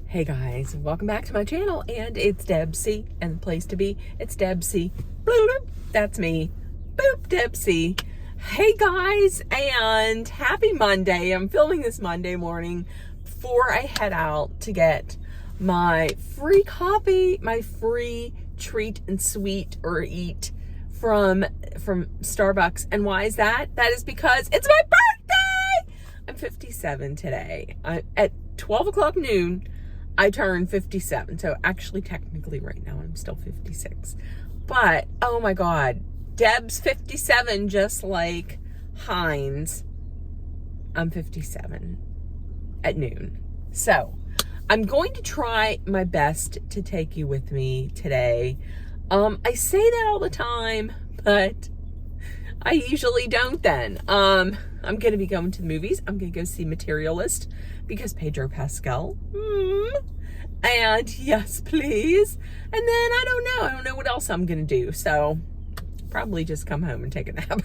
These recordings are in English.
Hey guys, welcome back to my channel, and it's Deb C, and the place to be, it's Deb C. Bloop, bloop, that's me. Boop, Deb C. Hey guys, and happy Monday. I'm filming this Monday morning before I head out to get my free coffee, my free treat and sweet or eat from Starbucks. And why is that? That is because it's my birthday! I'm 57 today. At 12 o'clock noon, I turned 57. So actually, technically right now, I'm still 56. But, oh my God, Deb's 57 just like Heinz. I'm 57 at noon. So I'm going to try my best to take you with me today. I say that all the time, but I usually don't then. I'm going to be going to the movies. I'm going to go see Materialist because Pedro Pascal. And yes, please. And then I don't know what else I'm going to do. So probably just come home and take a nap.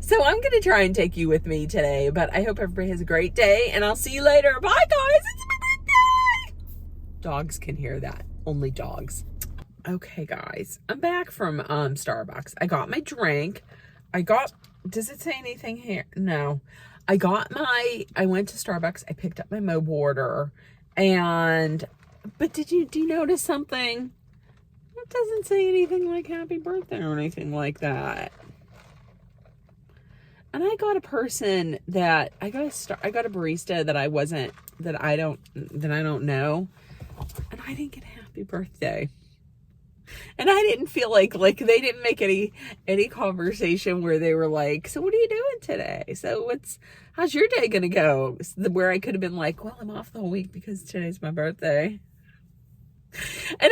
So I'm going to try and take you with me today, but I hope everybody has a great day and I'll see you later. Bye guys. It's my birthday. Dogs can hear that. Only dogs. Okay guys, I'm back from Starbucks. I got my drink. Does it say anything here? No. I went to Starbucks. I picked up my mobile order. But do you notice something? It doesn't say anything like happy birthday or anything like that. And I got a person that I got a barista that I don't know, and I didn't get a happy birthday. And I didn't feel like they didn't make any conversation where they were like, so what are you doing today? So how's your day gonna go? Where I could have been like, well, I'm off the whole week because today's my birthday. And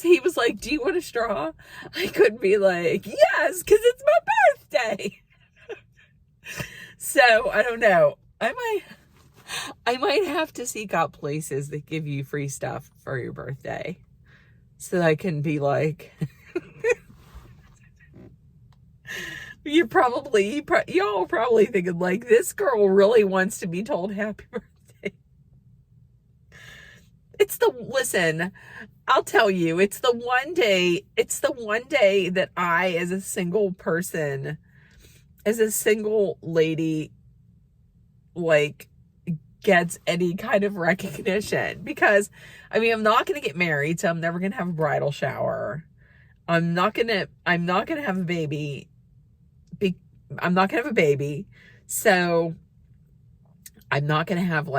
he was like, do you want a straw? I couldn't be like, yes, because it's my birthday. So I don't know. I might have to seek out places that give you free stuff for your birthday. So that I can be like, y'all are probably thinking like, this girl really wants to be told happy birthday. Listen, I'll tell you, it's the one day that I, as a single person, as a single lady, like, gets any kind of recognition, because I'm not going to get married, so I'm never going to have a bridal shower. I'm not going to have a baby. I'm not going to have a baby. So I'm not going to have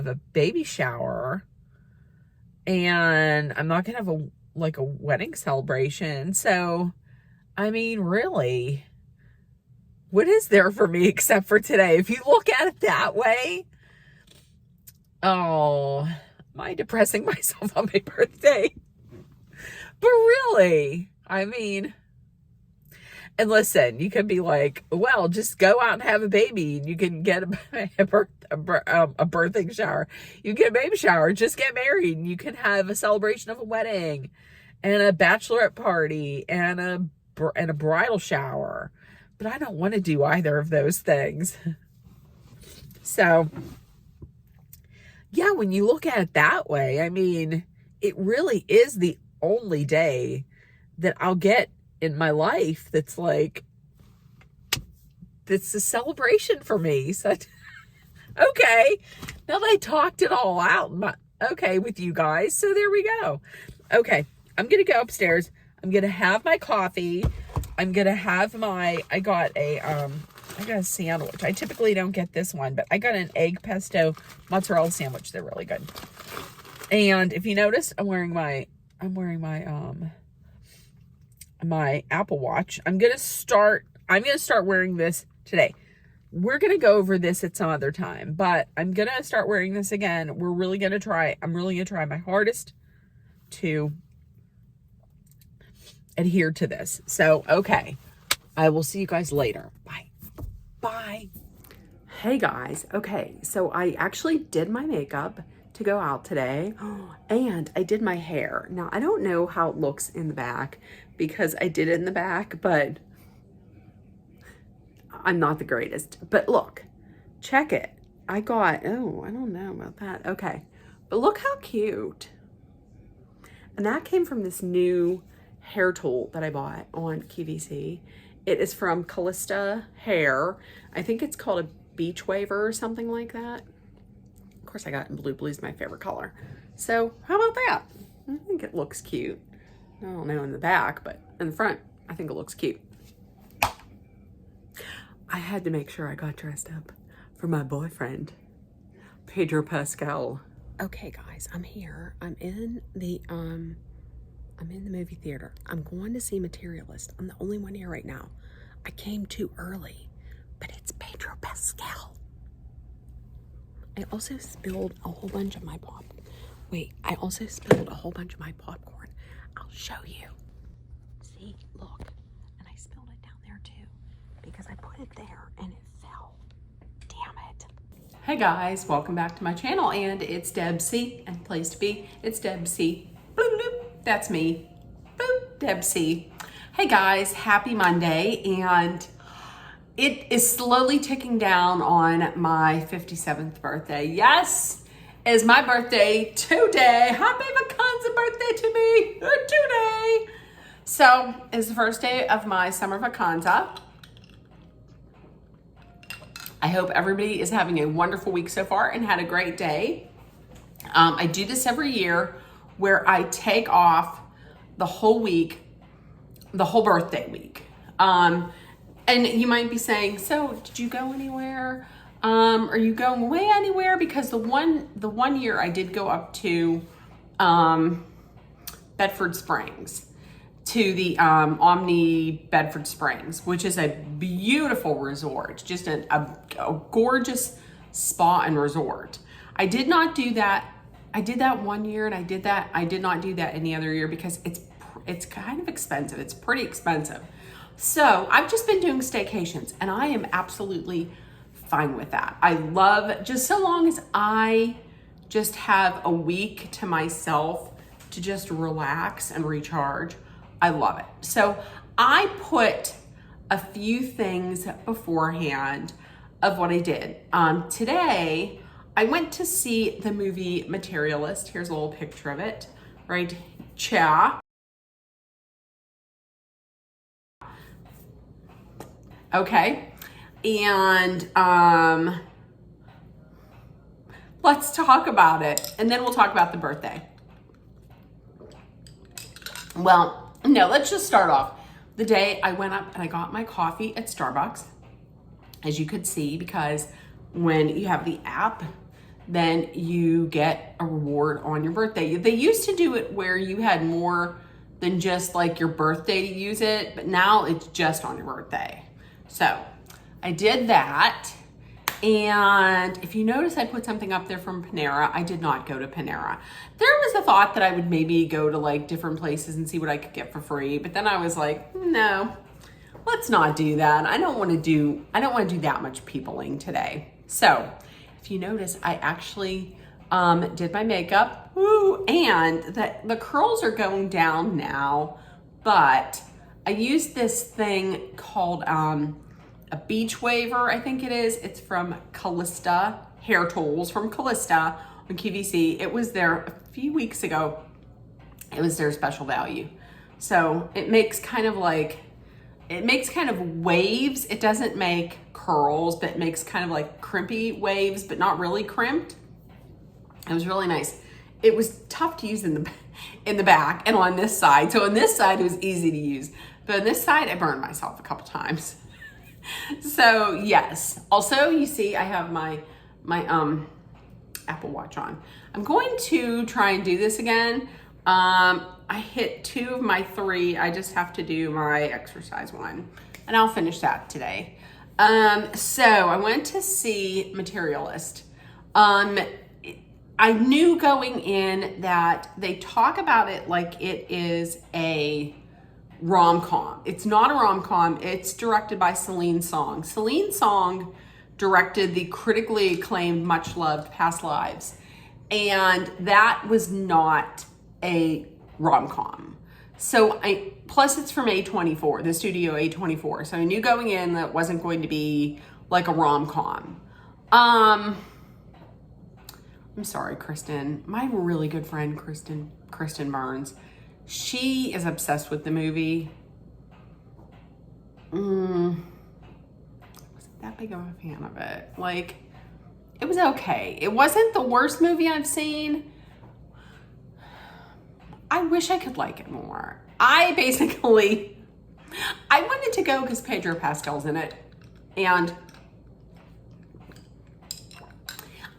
a baby shower, and I'm not going to have a wedding celebration. So, really, what is there for me except for today? If you look at it that way, oh, am I depressing myself on my birthday? But really, and listen, you could be like, well, just go out and have a baby and you can get a birthing shower. You get a baby shower, just get married and you can have a celebration of a wedding and a bachelorette party and a bridal shower. But I don't want to do either of those things. So, yeah, when you look at it that way, it really is the only day that I'll get in my life that's a celebration for me. So, okay, now that I talked it all out, with you guys. So there we go. Okay, I'm going to go upstairs. I'm going to have my coffee. I'm going to have I got a sandwich. I typically don't get this one, but I got an egg pesto mozzarella sandwich. They're really good. And if you notice, I'm wearing my Apple Watch. I'm going to start wearing this today. We're going to go over this at some other time, but I'm going to start wearing this again. I'm really going to try my hardest to adhere to this. So, okay. I will see you guys later. Bye. Bye. Hey guys. Okay. So I actually did my makeup to go out today, and I did my hair. Now, I don't know how it looks in the back because I did it in the back, but I'm not the greatest. But look, check it. I got, oh, I don't know about that. Okay. But look how cute. And that came from this new hair tool that I bought on QVC. It is from Callista Hair. I think it's called a beach waver or something like that. Of course, I got it in blue. Blue's my favorite color. So how about that? I think it looks cute. I don't know in the back, but in the front, I think it looks cute. I had to make sure I got dressed up for my boyfriend, Pedro Pascal. Okay, guys, I'm here. I'm in the movie theater. I'm going to see Materialist. I'm the only one here right now. I came too early, but it's Pedro Pascal. I also spilled a whole bunch of my popcorn. I'll show you. See, look. And I spilled it down there too because I put it there and it fell. Damn it. Hey guys, welcome back to my channel, and it's Deb C, and place to be, it's Deb C. Bloop, bloop. That's me. Boop, Deb C. Hey guys, happy Monday, and it is slowly ticking down on my 57th birthday. Yes, is my birthday today. Happy vacanza birthday to me today. So it's the first day of my summer vacanza. I hope everybody is having a wonderful week so far and had a great day. I do this every year where I take off the whole week, the whole birthday week. And you might be saying, so did you go anywhere? Are you going away anywhere? Because the one year I did go up to Bedford Springs, to the Omni Bedford Springs, which is a beautiful resort, just a gorgeous spa and resort. I did not do that. I did that one year, and I did not do that any other year because it's kind of expensive. It's pretty expensive. So I've just been doing staycations, and I am absolutely fine with that. I love, just so long as I just have a week to myself to just relax and recharge, I love it. So I put a few things beforehand of what I did. Today, I went to see the movie Materialist. Here's a little picture of it, right? Cha. Okay. And let's talk about it. And then we'll talk about the birthday. Well, no, let's just start off. The day I went up and I got my coffee at Starbucks, as you could see, because when you have the app, then you get a reward on your birthday. They used to do it where you had more than just like your birthday to use it, but now it's just on your birthday. So I did that. And if you notice, I put something up there from Panera. I did not go to Panera. There was a thought that I would maybe go to like different places and see what I could get for free. But then I was like, no, let's not do that. I don't want to do that much peopling today. So if you notice, I actually did my makeup. Woo, and the curls are going down now, but I used this thing called a beach waver, I think it is. It's from Callista Hair Tools, from Callista on QVC. It was there a few weeks ago. It was their special value. So it makes kind of waves. It doesn't make curls, but it makes kind of like crimpy waves, but not really crimped. It was really nice. It was tough to use in the back and on this side. So on this side, it was easy to use. But on this side, I burned myself a couple times. So yes, also you see I have my Apple Watch on. I'm going to try and do this again. I hit 2 of my 3. I just have to do my exercise one, and I'll finish that today. So I went to see Materialist. I knew going in that they talk about it like it is a rom-com. It's not a rom-com. It's directed by Celine Song. Celine Song directed the critically acclaimed, much loved Past Lives. And that was not a rom-com. So plus it's from A24, the studio A24. So I knew going in that it wasn't going to be like a rom-com. I'm sorry, Kristen. My really good friend, Kristen Burns, she is obsessed with the movie. Wasn't that big of a fan of it. Like, it was okay. It wasn't the worst movie I've seen. I wish I could like it more. I wanted to go because Pedro Pascal's in it. And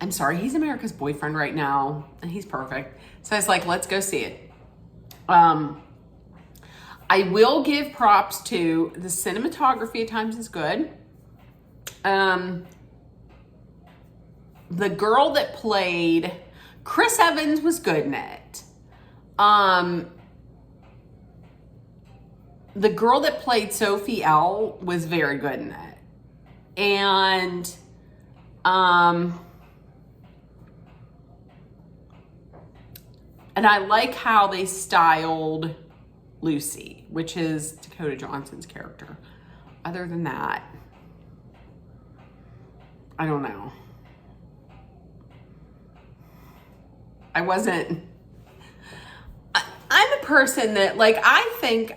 I'm sorry, he's America's boyfriend right now, and he's perfect. So I was like, let's go see it. I will give props to the cinematography at times is good. The girl that played Chris Evans was good in it. The girl that played Sophie L was very good in it. And I like how they styled Lucy, which is Dakota Johnson's character. Other than that, I don't know. I'm a person that I think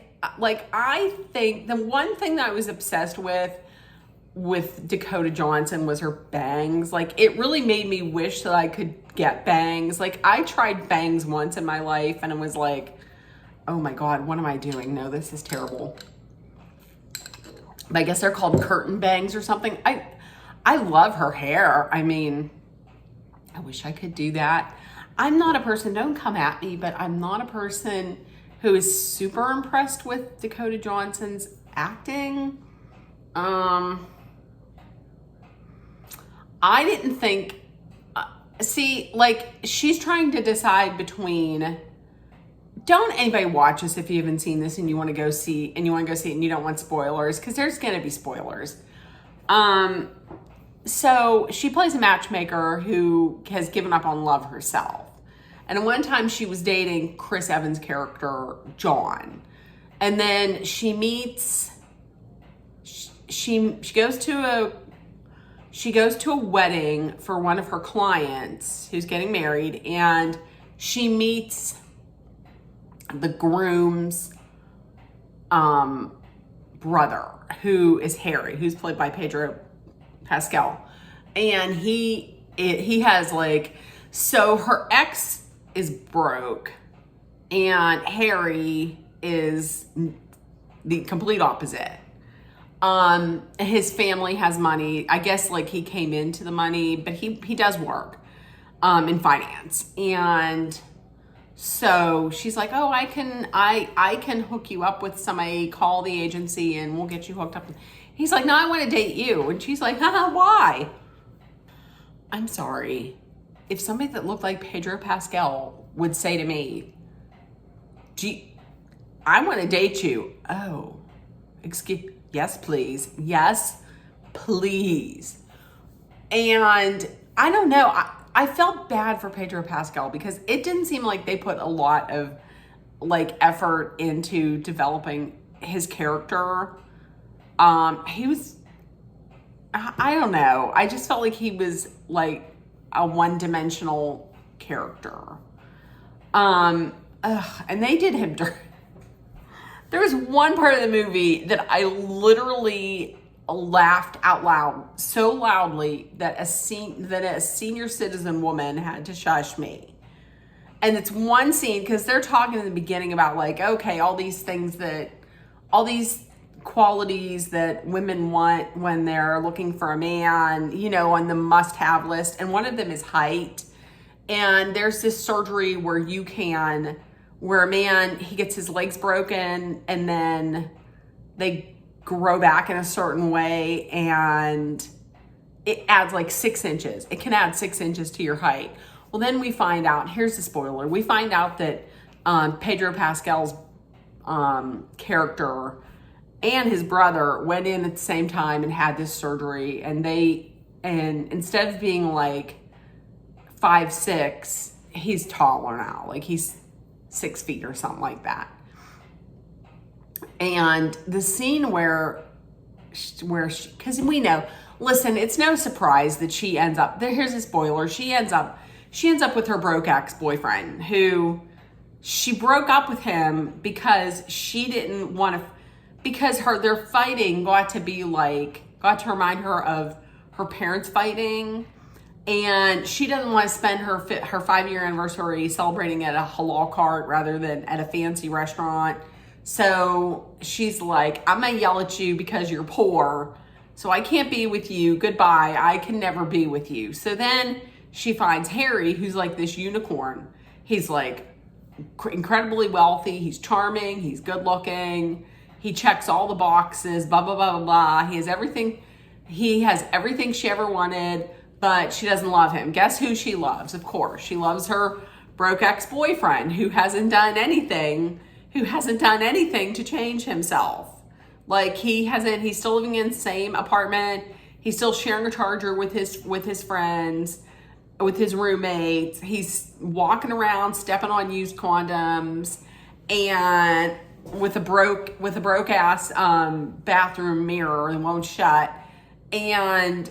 the one thing that I was obsessed with Dakota Johnson was her bangs. Like, it really made me wish that I could get bangs. Like, I tried bangs once in my life and it was like, oh my God, what am I doing? No, this is terrible. But I guess they're called curtain bangs or something. I love her hair. I mean, I wish I could do that. I'm not a person, don't come at me, but I'm not a person who is super impressed with Dakota Johnson's acting. I didn't think, she's trying to decide between, don't anybody watch this if you haven't seen this and you want to go see it and you don't want spoilers, because there's going to be spoilers. So she plays a matchmaker who has given up on love herself. And at one time she was dating Chris Evans' character, John. And then she meets, she goes to a wedding for one of her clients who's getting married, and she meets the groom's brother, who is Harry, who's played by Pedro Pascal. And he has so her ex is broke and Harry is the complete opposite. His family has money. I guess he came into the money, but he does work in finance. And so she's like, oh, I can hook you up with somebody, call the agency and we'll get you hooked up. He's like, no, I want to date you. And she's like, haha, why? I'm sorry. If somebody that looked like Pedro Pascal would say to me, gee, I want to date you. Oh, yes, please. Yes, please. And I don't know. I felt bad for Pedro Pascal because it didn't seem like they put a lot of effort into developing his character. He was, I don't know. I just felt like he was a one-dimensional character. And they did him dirty. There was one part of the movie that I literally laughed out loud so loudly that a senior citizen woman had to shush me. And it's one scene because they're talking in the beginning about okay, all these qualities that women want when they're looking for a man, on the must-have list. And one of them is height. And there's this surgery where a man, he gets his legs broken and then they grow back in a certain way and it adds 6 inches. It can add 6 inches to your height. Well, then we find out, here's the spoiler. We find out that Pedro Pascal's character and his brother went in at the same time and had this surgery, and instead of being 5'6", he's taller now. He's 6 feet or something like that. And the scene where because we know, listen, it's no surprise that she ends up, here's a spoiler, she ends up she ends up with her broke ex-boyfriend, who she broke up with him because she didn't want to, because their fighting got to remind her of her parents fighting. And she doesn't want to spend her 5-year anniversary celebrating at a halal cart rather than at a fancy restaurant. So she's like, I'm going to yell at you because you're poor. So I can't be with you. Goodbye. I can never be with you. So then she finds Harry, who's like this unicorn. He's like incredibly wealthy. He's charming. He's good looking. He checks all the boxes, blah, blah, blah, blah, blah. He has everything she ever wanted, but she doesn't love him. Guess who she loves? Of course, she loves her broke ex-boyfriend who hasn't done anything to change himself. Like he's still living in the same apartment. He's still sharing a charger with his friends, with his roommates. He's walking around, stepping on used condoms, and with a broke ass bathroom mirror that won't shut. And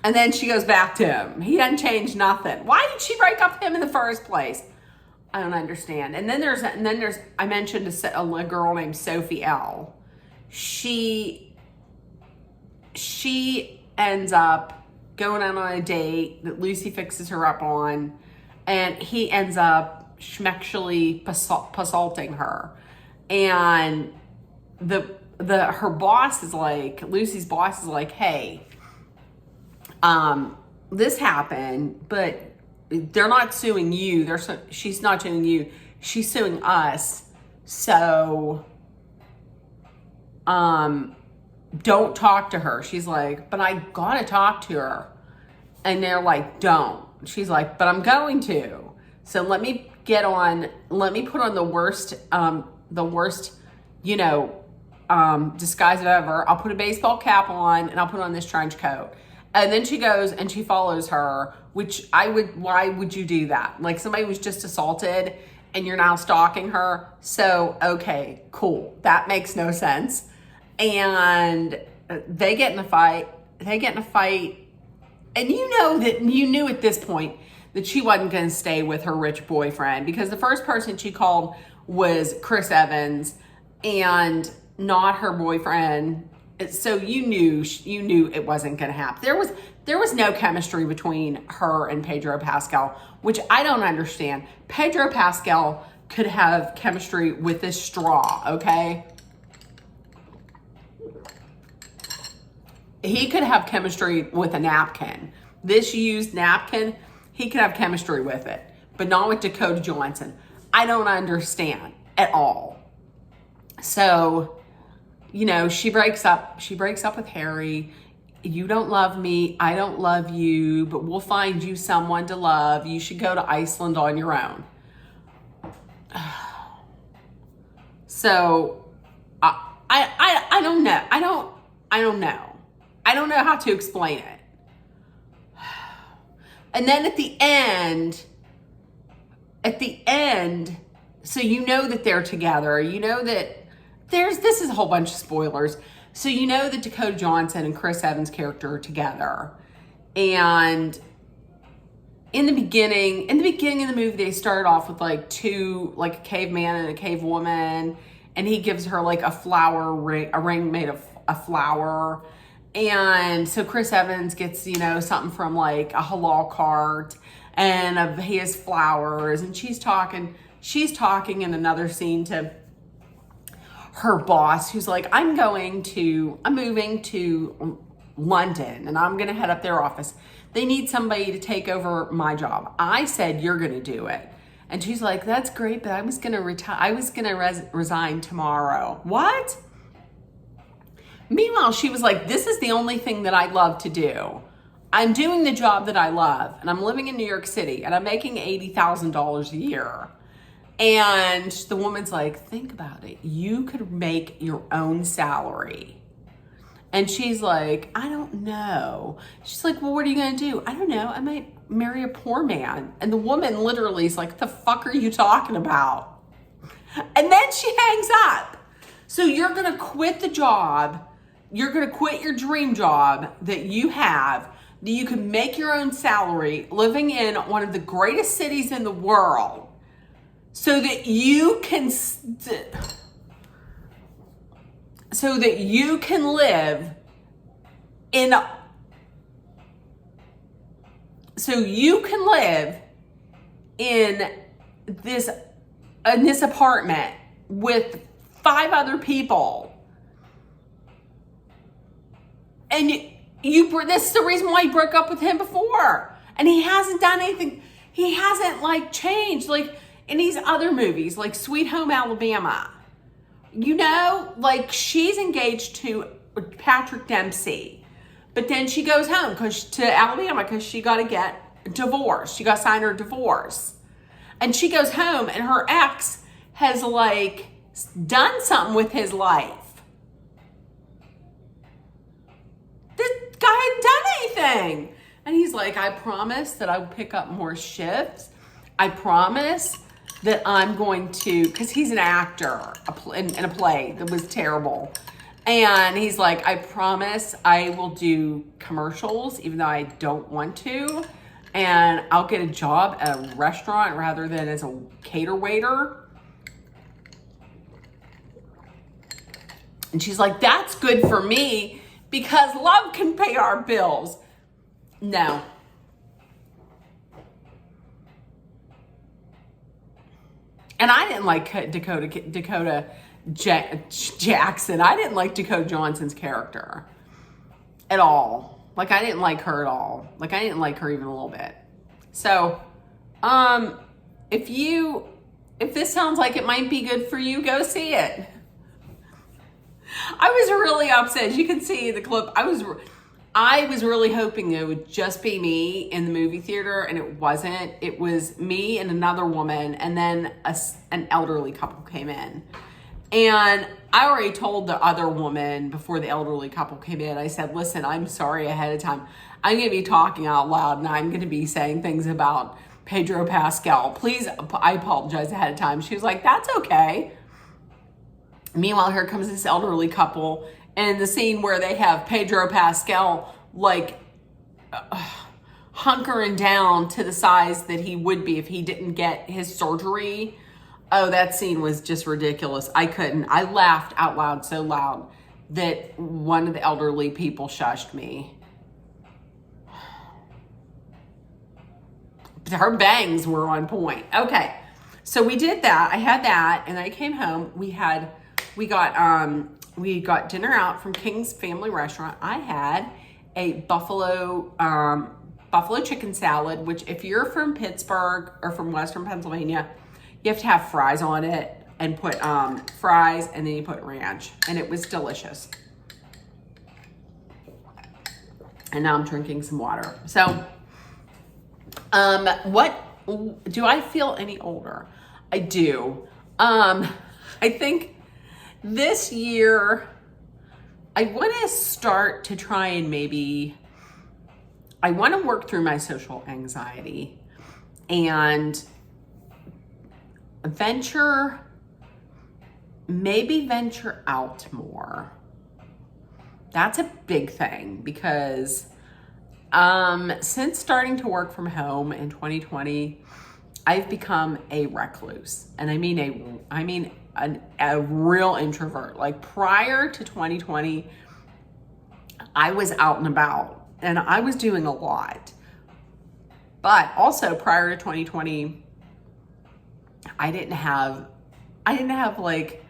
then she goes back to him. He hadn't changed nothing. Why did she break up with him in the first place? I don't understand. And then there's I mentioned a girl named Sophie L. She ends up going out on a date that Lucy fixes her up on, and he ends up schmexually assaulting her. And her boss is like, Lucy's boss is like, hey, this happened, but they're not suing you. She's not suing you. She's suing us. So, don't talk to her. She's like, but I gotta talk to her. And they're like, don't. She's like, but I'm going to. So let me put on the worst, disguise ever. I'll put a baseball cap on and I'll put on this trench coat. And then she goes and she follows her, why would you do that? Like, somebody was just assaulted and you're now stalking her. So, okay, cool. That makes no sense. And they get in a fight. And you knew at this point that she wasn't going to stay with her rich boyfriend, because the first person she called was Chris Evans and not her boyfriend. So you knew it wasn't going to happen. There was no chemistry between her and Pedro Pascal, which I don't understand. Pedro Pascal could have chemistry with this straw, okay? He could have chemistry with a napkin. This used napkin, he could have chemistry with it, but not with Dakota Johnson. I don't understand at all. So, she breaks up with Harry. You don't love me. I don't love you, but we'll find you someone to love. You should go to Iceland on your own. So I don't know. I don't know. I don't know how to explain it. And then at the end, so you know that they're together. You know that this is a whole bunch of spoilers. So you know that Dakota Johnson and Chris Evans' character are together. And in the beginning of the movie, they started off with a caveman and a cave woman. And he gives her a ring made of a flower. And so Chris Evans gets, something from a halal cart, and he has flowers, and she's talking in another scene to her boss, who's like, I'm moving to London, and I'm going to head up their office. They need somebody to take over my job. I said, you're going to do it. And she's like, that's great, but I was going to retire. I was going to resign tomorrow. What? Meanwhile, she was like, this is the only thing that I love to do. I'm doing the job that I love, and I'm living in New York City, and I'm making $80,000 a year. And the woman's like, think about it. You could make your own salary. And she's like, I don't know. She's like, well, what are you going to do? I don't know. I might marry a poor man. And the woman literally is like, the fuck are you talking about? And then she hangs up. So you're going to quit the job. You're going to quit your dream job that you have, that you can make your own salary living in one of the greatest cities in the world, so that you can live in this apartment with 5 other people. And this is the reason why you broke up with him before. And he hasn't done anything. He hasn't like changed. Like in these other movies, like Sweet Home Alabama, you know, like she's engaged to Patrick Dempsey, but then she goes home to Alabama because she got to get divorced. She got to sign her divorce. And she goes home and her ex has like done something with his life. This guy hadn't done anything. And he's like, I promise that I will pick up more shifts. I promise that I'm going to, because he's an actor in a play that was terrible. And he's like, I promise I will do commercials even though I don't want to. And I'll get a job at a restaurant rather than as a cater waiter. And she's like, that's good for me because love can pay our bills. No. And I didn't like Dakota Jackson. I didn't like Dakota Johnson's character at all. Like, I didn't like her at all. Like, I didn't like her even a little bit. So, if this sounds like it might be good for you, go see it. I was really upset. As you can see in the clip, I was really hoping it would just be me in the movie theater, and it wasn't. It was me and another woman, and then an elderly couple came in. And I already told the other woman before the elderly couple came in, I said, listen, I'm sorry ahead of time. I'm going to be talking out loud, and I'm going to be saying things about Pedro Pascal. Please, I apologize ahead of time. She was like, that's okay. Meanwhile, here comes this elderly couple, and the scene where they have Pedro Pascal like hunkering down to the size that he would be if he didn't get his surgery. Oh, that scene was just ridiculous. I laughed out loud so loud that one of the elderly people shushed me. Her bangs were on point. Okay, so we did that. I had that, and I came home. We got dinner out from King's Family Restaurant. I had a buffalo chicken salad, which if you're from Pittsburgh or from Western Pennsylvania, you have to have fries on it and put fries, and then you put ranch, and it was delicious. And now I'm drinking some water. So, do I feel any older? I do. I think this year, I want to start to try and I want to work through my social anxiety and venture out more. That's a big thing because since starting to work from home in 2020, I've become a recluse. And I mean a real introvert. Like prior to 2020, I was out and about and I was doing a lot. But also prior to 2020, I didn't have like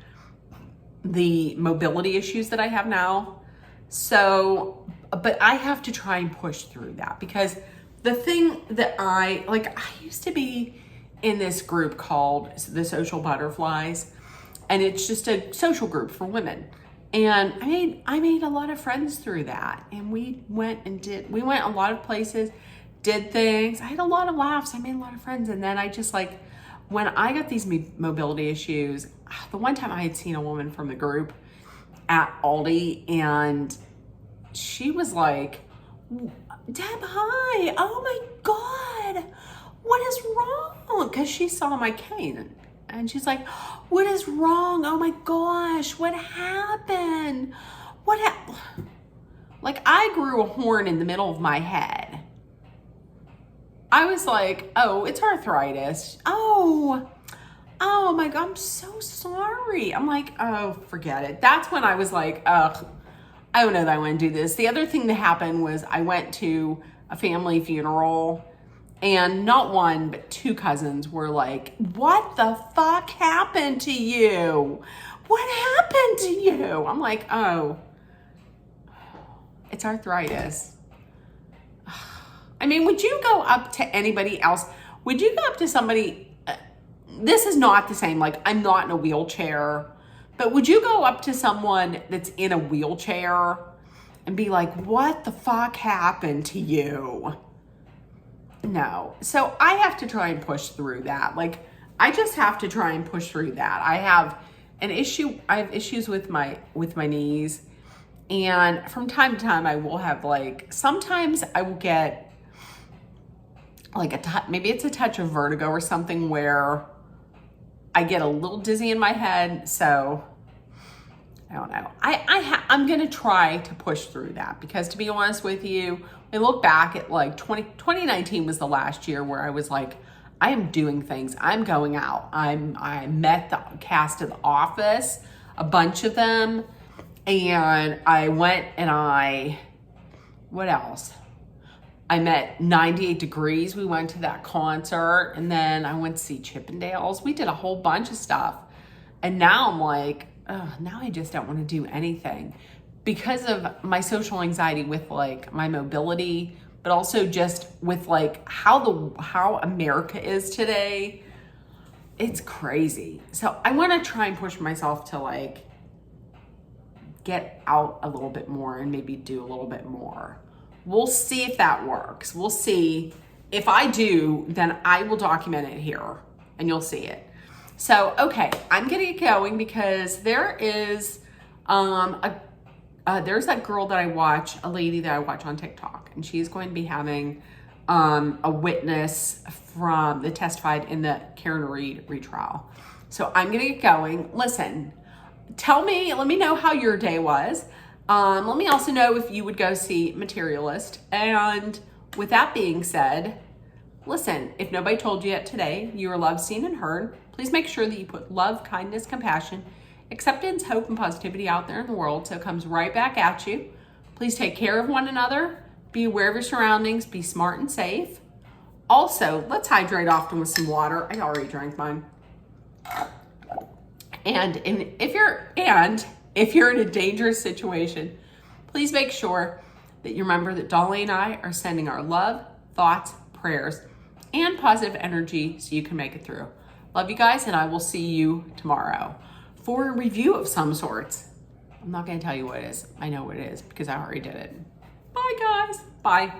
the mobility issues that I have now. So, but I have to try and push through that because the thing that I used to be in this group called the Social Butterflies, and it's just a social group for women. And I made a lot of friends through that. And we went a lot of places, did things. I had a lot of laughs. I made a lot of friends. And then I just when I got these mobility issues, the one time I had seen a woman from the group at Aldi, and she was like, Deb, hi. Oh my God. What is wrong? Because she saw my cane. And she's like, what is wrong? Oh my God. gosh, what happened? Like, I grew a horn in the middle of my head. I was like, oh, it's arthritis. Oh my God, I'm so sorry. I'm like, oh, forget it. That's when I was like, ugh, I don't know that I want to do this. The other thing that happened was I went to a family funeral, and not one, but two cousins were like, what the fuck happened to you? What happened to you? I'm like, oh, it's arthritis. I mean, would you go up to anybody else? Would you go up to somebody? This is not the same. Like, I'm not in a wheelchair, but would you go up to someone that's in a wheelchair and be like, what the fuck happened to you? No. So I have to try and push through that. Like, I just have to try and push through that. I have issues with my knees, and from time to time I will have, like, sometimes I will get like maybe it's a touch of vertigo or something where I get a little dizzy in my head. So I don't know. I'm going to try to push through that, because to be honest with you, I look back at like 2019 was the last year where I was like, I am doing things. I'm going out. I met the cast of The Office, a bunch of them. And I went and what else? I met 98 Degrees. We went to that concert, and then I went to see Chippendales. We did a whole bunch of stuff. And now I'm like, oh, now I just don't want to do anything because of my social anxiety with like my mobility, but also just with like how America is today. It's crazy. So I want to try and push myself to like get out a little bit more and maybe do a little bit more. We'll see if that works. We'll see. If I do, then I will document it here and you'll see it. So, okay, I'm gonna get going because there is there's that girl that I watch, a lady that I watch on TikTok, and she's going to be having a witness that testified in the Karen Reed retrial. So I'm gonna get going. Listen, let me know how your day was. Let me also know if you would go see Materialist. And with that being said, listen, if nobody told you yet today, you are loved, seen, and heard. Please make sure that you put love, kindness, compassion, acceptance, hope, and positivity out there in the world so it comes right back at you. Please take care of one another. Be aware of your surroundings. Be smart and safe. Also, let's hydrate often with some water. I already drank mine. And if you're in a dangerous situation, please make sure that you remember that Dolly and I are sending our love, thoughts, prayers, and positive energy so you can make it through. Love you guys, and I will see you tomorrow for a review of some sorts. I'm not going to tell you what it is. I know what it is because I already did it. Bye, guys. Bye.